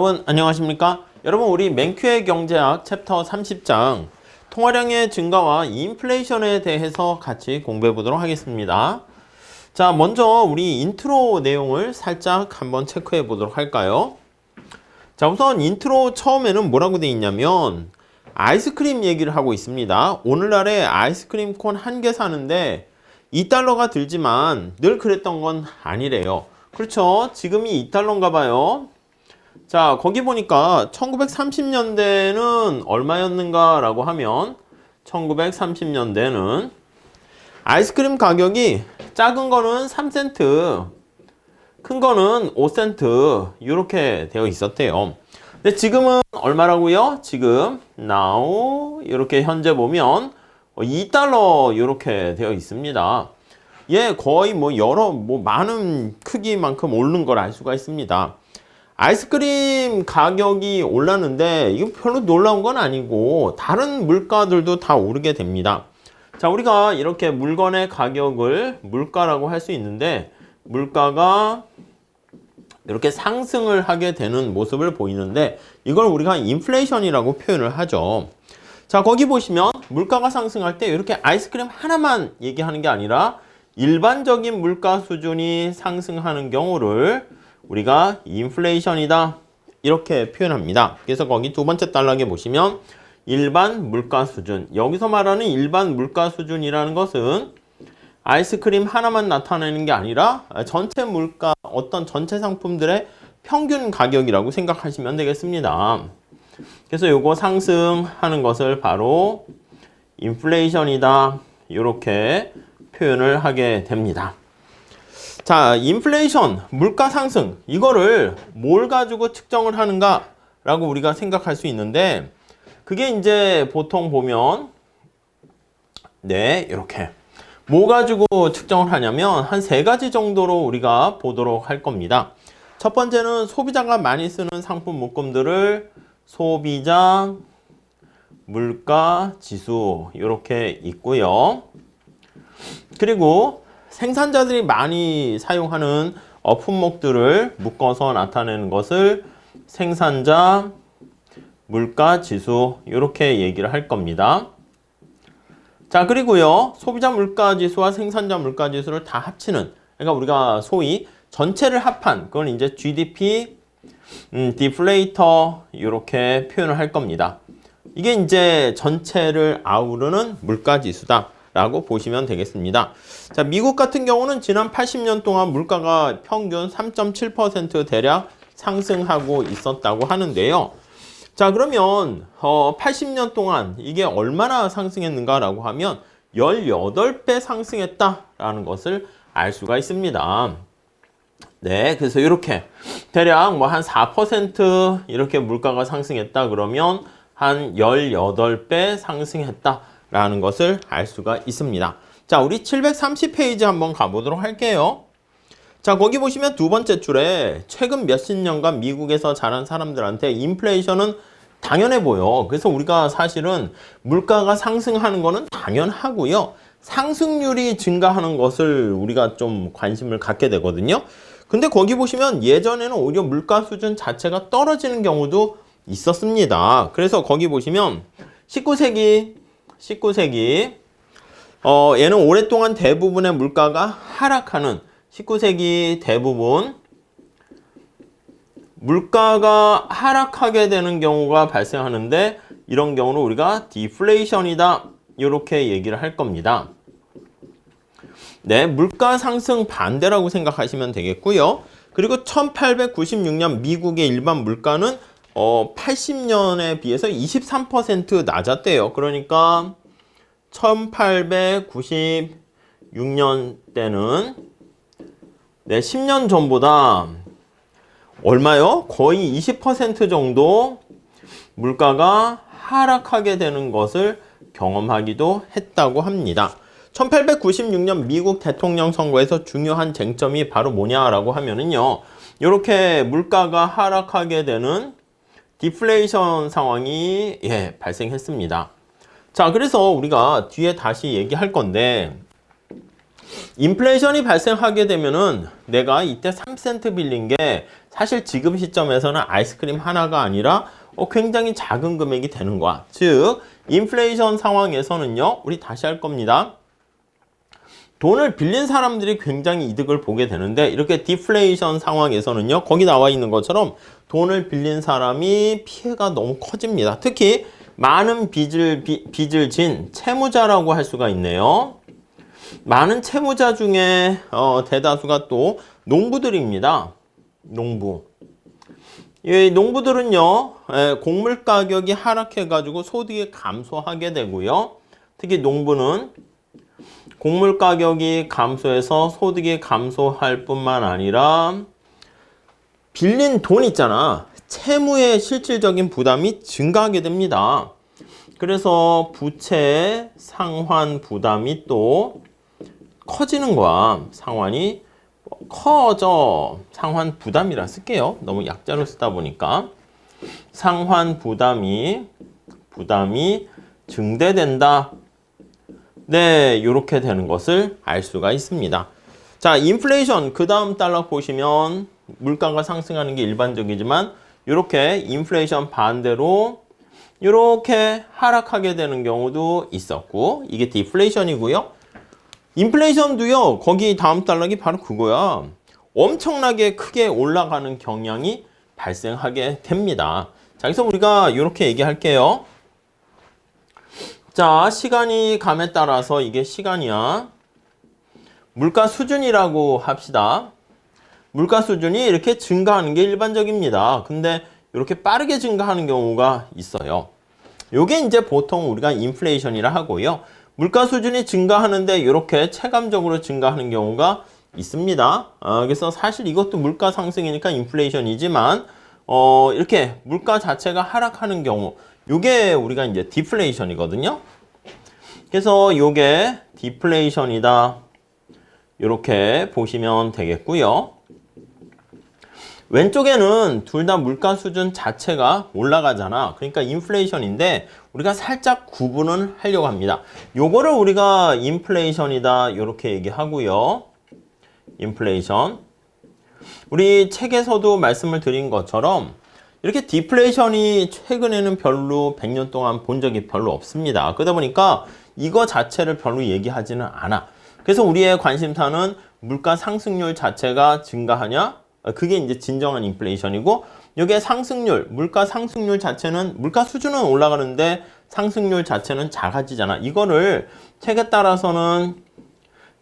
여러분 안녕하십니까? 여러분 우리 맨큐의 경제학 챕터 30장 통화량의 증가와 인플레이션에 대해서 같이 공부해 보도록 하겠습니다. 자, 먼저 우리 인트로 내용을 살짝 한번 체크해 보도록 할까요? 자, 우선 인트로 처음에는 뭐라고 되어 있냐면 아이스크림 얘기를 하고 있습니다. 오늘날에 아이스크림 콘 한 개 사는데 $2가 들지만 늘 그랬던 건 아니래요. 그렇죠? 지금이 $2인가 봐요. 자, 거기 보니까 1930년대는 얼마였는가 라고 하면 1930년대는 아이스크림 가격이 작은 거는 3센트, 큰 거는 5센트 이렇게 되어 있었대요. 근데 지금은 얼마라고요? 지금 now 이렇게 현재 보면 $2 이렇게 되어 있습니다. 예, 거의 많은 크기만큼 오른 걸 알 수가 있습니다. 아이스크림 가격이 올랐는데 이거 별로 놀라운 건 아니고 다른 물가들도 다 오르게 됩니다. 자, 우리가 이렇게 물건의 가격을 물가라고 할 수 있는데 물가가 이렇게 상승을 하게 되는 모습을 보이는데 이걸 우리가 인플레이션이라고 표현을 하죠. 자, 거기 보시면 물가가 상승할 때 이렇게 아이스크림 하나만 얘기하는 게 아니라 일반적인 물가 수준이 상승하는 경우를 우리가 인플레이션이다 이렇게 표현합니다. 그래서 거기 두 번째 단락에 보시면 일반 물가 수준, 여기서 말하는 일반 물가 수준이라는 것은 아이스크림 하나만 나타내는 게 아니라 전체 물가, 어떤 전체 상품들의 평균 가격이라고 생각하시면 되겠습니다. 그래서 요거 상승하는 것을 바로 인플레이션이다 이렇게 표현을 하게 됩니다. 자, 인플레이션, 물가 상승, 이거를 뭘 가지고 측정을 하는가 라고 우리가 생각할 수 있는데 그게 이제 보통 보면 이렇게 뭐 가지고 측정을 하냐면 한 세 가지 정도로 우리가 보도록 할 겁니다. 첫 번째는 소비자가 많이 쓰는 상품 묶음들을 소비자 물가 지수 이렇게 있고요. 그리고 생산자들이 많이 사용하는 품목들을 묶어서 나타내는 것을 생산자 물가 지수 이렇게 얘기를 할 겁니다. 자, 그리고요 소비자 물가 지수와 생산자 물가 지수를 다 합치는, 그러니까 우리가 소위 전체를 합한 그건 이제 GDP 디플레이터 이렇게 표현을 할 겁니다. 이게 이제 전체를 아우르는 물가 지수다 라고 보시면 되겠습니다. 자, 미국 같은 경우는 지난 80년 동안 물가가 평균 3.7% 대략 상승하고 있었다고 하는데요. 자, 그러면 80년 동안 이게 얼마나 상승했는가 라고 하면 18배 상승했다라는 것을 알 수가 있습니다. 네, 그래서 이렇게 대략 한 4% 이렇게 물가가 상승했다 그러면 한 18배 상승했다 라는 것을 알 수가 있습니다. 자, 우리 730페이지 한번 가보도록 할게요. 자, 거기 보시면 두 번째 줄에 최근 몇십 년간 미국에서 자란 사람들한테 인플레이션은 당연해 보여. 그래서 우리가 사실은 물가가 상승하는 거는 당연하고요. 상승률이 증가하는 것을 우리가 좀 관심을 갖게 되거든요. 근데 거기 보시면 예전에는 오히려 물가 수준 자체가 떨어지는 경우도 있었습니다. 그래서 거기 보시면 19세기 얘는 오랫동안 대부분의 물가가 하락하는 19세기 대부분 물가가 하락하게 되는 경우가 발생하는데 이런 경우는 우리가 디플레이션이다 이렇게 얘기를 할 겁니다. 네, 물가 상승 반대라고 생각하시면 되겠고요. 그리고 1896년 미국의 일반 물가는 80년에 비해서 23% 낮았대요. 그러니까 1896년 때는 10년 전보다 얼마요? 거의 20% 정도 물가가 하락하게 되는 것을 경험하기도 했다고 합니다. 1896년 미국 대통령 선거에서 중요한 쟁점이 바로 뭐냐라고 하면은요. 이렇게 물가가 하락하게 되는 디플레이션 상황이 발생했습니다. 자, 그래서 우리가 뒤에 다시 얘기할 건데 인플레이션이 발생하게 되면은 내가 이때 3센트 빌린 게 사실 지금 시점에서는 아이스크림 하나가 아니라 굉장히 작은 금액이 되는 거야. 즉 인플레이션 상황에서는요, 우리 다시 할 겁니다. 돈을 빌린 사람들이 굉장히 이득을 보게 되는데, 이렇게 디플레이션 상황에서는요, 거기 나와 있는 것처럼 돈을 빌린 사람이 피해가 너무 커집니다. 특히 많은 빚을 진 채무자라고 할 수가 있네요. 많은 채무자 중에 대다수가 또 농부들입니다. 농부. 이 농부들은요, 곡물 가격이 하락해가지고 소득이 감소하게 되고요. 특히 농부는 곡물 가격이 감소해서 소득이 감소할 뿐만 아니라 빌린 돈 있잖아. 채무의 실질적인 부담이 증가하게 됩니다. 그래서 부채 상환 부담이 또 커지는 거야. 상환이 커져. 상환 부담이라 쓸게요. 너무 약자로 쓰다 보니까. 상환 부담이 증대된다. 네, 이렇게 되는 것을 알 수가 있습니다. 자, 인플레이션 그 다음 달락 보시면 물가가 상승하는 게 일반적이지만 이렇게 인플레이션 반대로 이렇게 하락하게 되는 경우도 있었고, 이게 디플레이션이고요. 인플레이션도요, 거기 다음 달락이 바로 그거야. 엄청나게 크게 올라가는 경향이 발생하게 됩니다. 자, 그래서 우리가 이렇게 얘기할게요. 자, 시간이 감에 따라서 이게 시간이야. 물가 수준이라고 합시다. 물가 수준이 이렇게 증가하는 게 일반적입니다. 근데 이렇게 빠르게 증가하는 경우가 있어요. 요게 이제 보통 우리가 인플레이션이라 하고요. 물가 수준이 증가하는데 이렇게 체감적으로 증가하는 경우가 있습니다. 그래서 사실 이것도 물가 상승이니까 인플레이션이지만 이렇게 물가 자체가 하락하는 경우, 요게 우리가 이제 디플레이션이거든요. 그래서 요게 디플레이션이다. 이렇게 보시면 되겠고요. 왼쪽에는 둘 다 물가 수준 자체가 올라가잖아. 그러니까 인플레이션인데 우리가 살짝 구분을 하려고 합니다. 요거를 우리가 인플레이션이다 이렇게 얘기하고요. 인플레이션. 우리 책에서도 말씀을 드린 것처럼 이렇게 디플레이션이 최근에는 별로 100년 동안 본 적이 별로 없습니다. 그러다 보니까 이거 자체를 별로 얘기하지는 않아. 그래서 우리의 관심사는 물가 상승률 자체가 증가하냐? 그게 이제 진정한 인플레이션이고, 여기에 상승률, 물가 상승률 자체는, 물가 수준은 올라가는데 상승률 자체는 작아지잖아. 이거를 책에 따라서는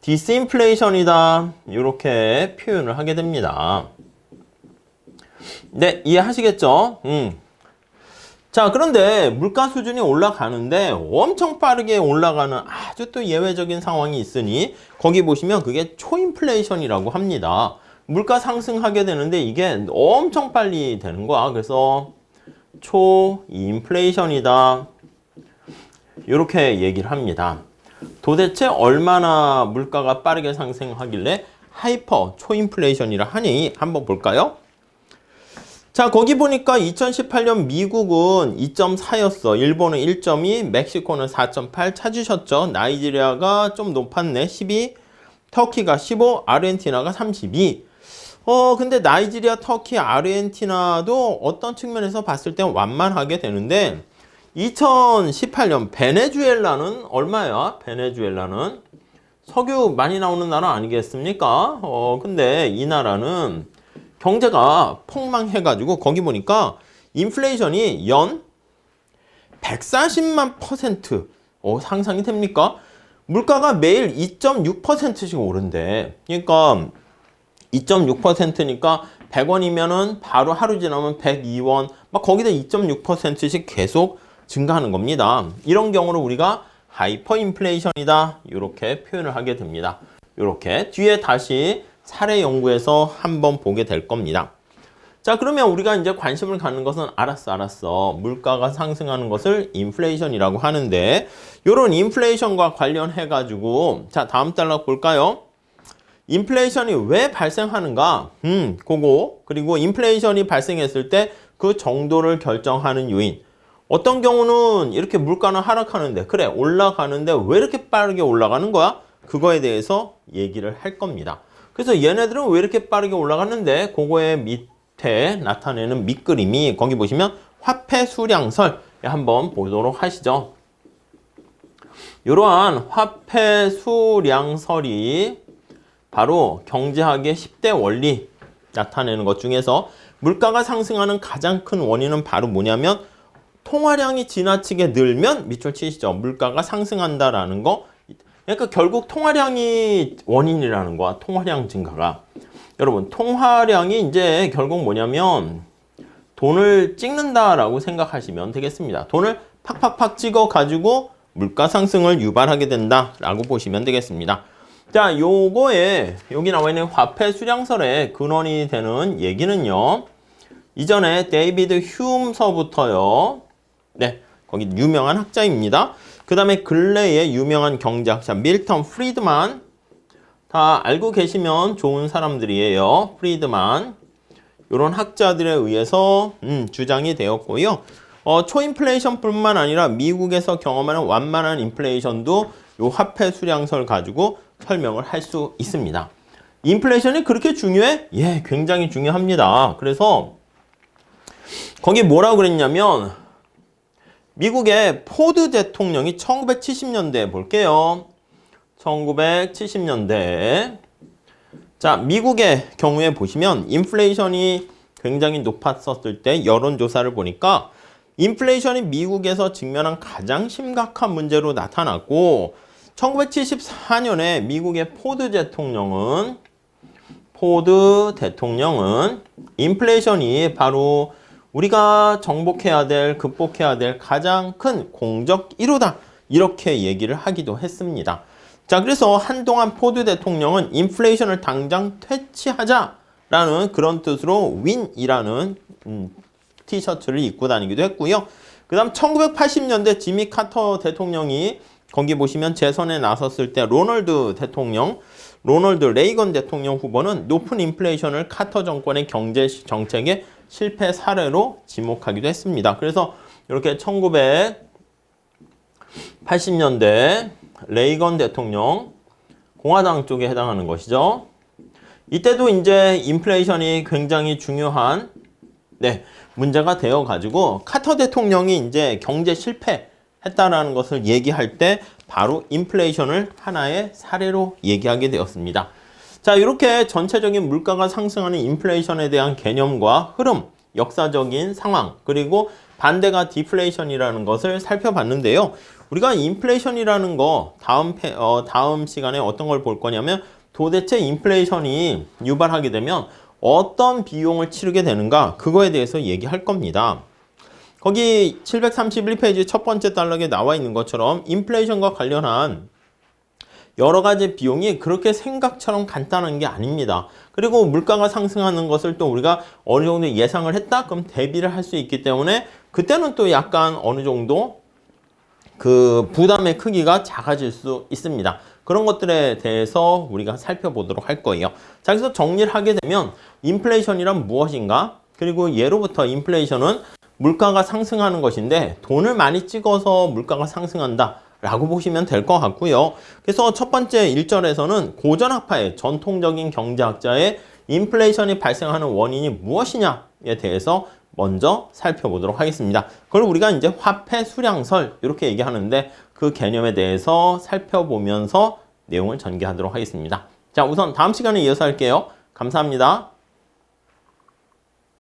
디스인플레이션이다. 이렇게 표현을 하게 됩니다. 네, 이해하시겠죠? 자, 그런데 물가 수준이 올라가는데 엄청 빠르게 올라가는 아주 또 예외적인 상황이 있으니 거기 보시면 그게 초인플레이션이라고 합니다. 물가 상승하게 되는데 이게 엄청 빨리 되는 거야. 그래서 초인플레이션이다. 이렇게 얘기를 합니다. 도대체 얼마나 물가가 빠르게 상승하길래 하이퍼 초인플레이션이라 하니 한번 볼까요? 자, 거기 보니까 2018년 미국은 2.4였어. 일본은 1.2, 멕시코는 4.8 찾으셨죠? 나이지리아가 좀 높았네. 12, 터키가 15, 아르헨티나가 32. 근데 나이지리아, 터키, 아르헨티나도 어떤 측면에서 봤을 때 완만하게 되는데 2018년 베네수엘라는 얼마야? 베네수엘라는 석유 많이 나오는 나라 아니겠습니까? 근데 이 나라는 경제가 폭망해가지고 거기 보니까 인플레이션이 연 140만 %. 상상이 됩니까? 물가가 매일 2.6%씩 오른대. 그러니까 2.6%니까 100원이면은 바로 하루 지나면 102원, 막 거기다 2.6%씩 계속 증가하는 겁니다. 이런 경우를 우리가 하이퍼 인플레이션이다. 이렇게 표현을 하게 됩니다. 이렇게 뒤에 다시 사례 연구에서 한번 보게 될 겁니다. 자, 그러면 우리가 이제 관심을 갖는 것은 알았어. 물가가 상승하는 것을 인플레이션이라고 하는데, 이런 인플레이션과 관련해 가지고 자, 다음 달락 볼까요? 인플레이션이 왜 발생하는가? 그거. 그리고 인플레이션이 발생했을 때 그 정도를 결정하는 요인. 어떤 경우는 이렇게 물가는 하락하는데, 그래, 올라가는데 왜 이렇게 빠르게 올라가는 거야? 그거에 대해서 얘기를 할 겁니다. 그래서 얘네들은 왜 이렇게 빠르게 올라갔는데 그거의 때 나타내는 밑그림이 거기 보시면 화폐 수량설에 한번 보도록 하시죠. 이러한 화폐 수량설이 바로 경제학의 10대 원리 나타내는 것 중에서 물가가 상승하는 가장 큰 원인은 바로 뭐냐면 통화량이 지나치게 늘면 밑줄 치시죠. 물가가 상승한다라는 거. 그러니까 결국 통화량이 원인이라는 거야. 통화량 증가가. 여러분, 통화량이 이제 결국 뭐냐면 돈을 찍는다라고 생각하시면 되겠습니다. 돈을 팍팍팍 찍어 가지고 물가 상승을 유발하게 된다라고 보시면 되겠습니다. 자, 요거에 여기 나와 있는 화폐 수량설의 근원이 되는 얘기는요. 이전에 데이비드 휴엄서부터요. 네, 거기 유명한 학자입니다. 그 다음에 근래의 유명한 경제학자 밀턴 프리드만, 다 알고 계시면 좋은 사람들이에요. 프리드만, 이런 학자들에 의해서 주장이 되었고요. 초인플레이션뿐만 아니라 미국에서 경험하는 완만한 인플레이션도 요 화폐 수량설 가지고 설명을 할 수 있습니다. 인플레이션이 그렇게 중요해? 예, 굉장히 중요합니다. 그래서 거기 뭐라고 그랬냐면 미국의 포드 대통령이 1970년대에 볼게요. 1970년대. 자, 미국의 경우에 보시면 인플레이션이 굉장히 높았었을 때 여론조사를 보니까 인플레이션이 미국에서 직면한 가장 심각한 문제로 나타났고 1974년에 미국의 포드 대통령은 인플레이션이 바로 우리가 정복해야 될, 극복해야 될 가장 큰 공적 1호다. 이렇게 얘기를 하기도 했습니다. 자, 그래서 한동안 포드 대통령은 인플레이션을 당장 퇴치하자라는 그런 뜻으로 윈이라는 티셔츠를 입고 다니기도 했고요. 그 다음 1980년대 지미 카터 대통령이 거기 보시면 재선에 나섰을 때 로널드 레이건 대통령 후보는 높은 인플레이션을 카터 정권의 경제 정책의 실패 사례로 지목하기도 했습니다. 그래서 이렇게 1980년대 레이건 대통령, 공화당 쪽에 해당하는 것이죠. 이때도 이제 인플레이션이 굉장히 중요한 문제가 되어 가지고 카터 대통령이 이제 경제 실패했다라는 것을 얘기할 때 바로 인플레이션을 하나의 사례로 얘기하게 되었습니다. 자, 이렇게 전체적인 물가가 상승하는 인플레이션에 대한 개념과 흐름, 역사적인 상황, 그리고 반대가 디플레이션이라는 것을 살펴봤는데요. 우리가 인플레이션이라는 거 다음 시간에 어떤 걸 볼 거냐면 도대체 인플레이션이 유발하게 되면 어떤 비용을 치르게 되는가, 그거에 대해서 얘기할 겁니다. 거기 731페이지 첫 번째 단락에 나와 있는 것처럼 인플레이션과 관련한 여러 가지 비용이 그렇게 생각처럼 간단한 게 아닙니다. 그리고 물가가 상승하는 것을 또 우리가 어느 정도 예상을 했다? 그럼 대비를 할 수 있기 때문에 그때는 또 약간 어느 정도 그 부담의 크기가 작아질 수 있습니다. 그런 것들에 대해서 우리가 살펴보도록 할 거예요. 자, 그래서 정리를 하게 되면 인플레이션이란 무엇인가? 그리고 예로부터 인플레이션은 물가가 상승하는 것인데 돈을 많이 찍어서 물가가 상승한다 라고 보시면 될 것 같고요. 그래서 첫 번째 1절에서는 고전학파의 전통적인 경제학자의 인플레이션이 발생하는 원인이 무엇이냐에 대해서 먼저 살펴보도록 하겠습니다. 그걸 우리가 이제 화폐 수량설 이렇게 얘기하는데 그 개념에 대해서 살펴보면서 내용을 전개하도록 하겠습니다. 자, 우선 다음 시간에 이어서 할게요. 감사합니다.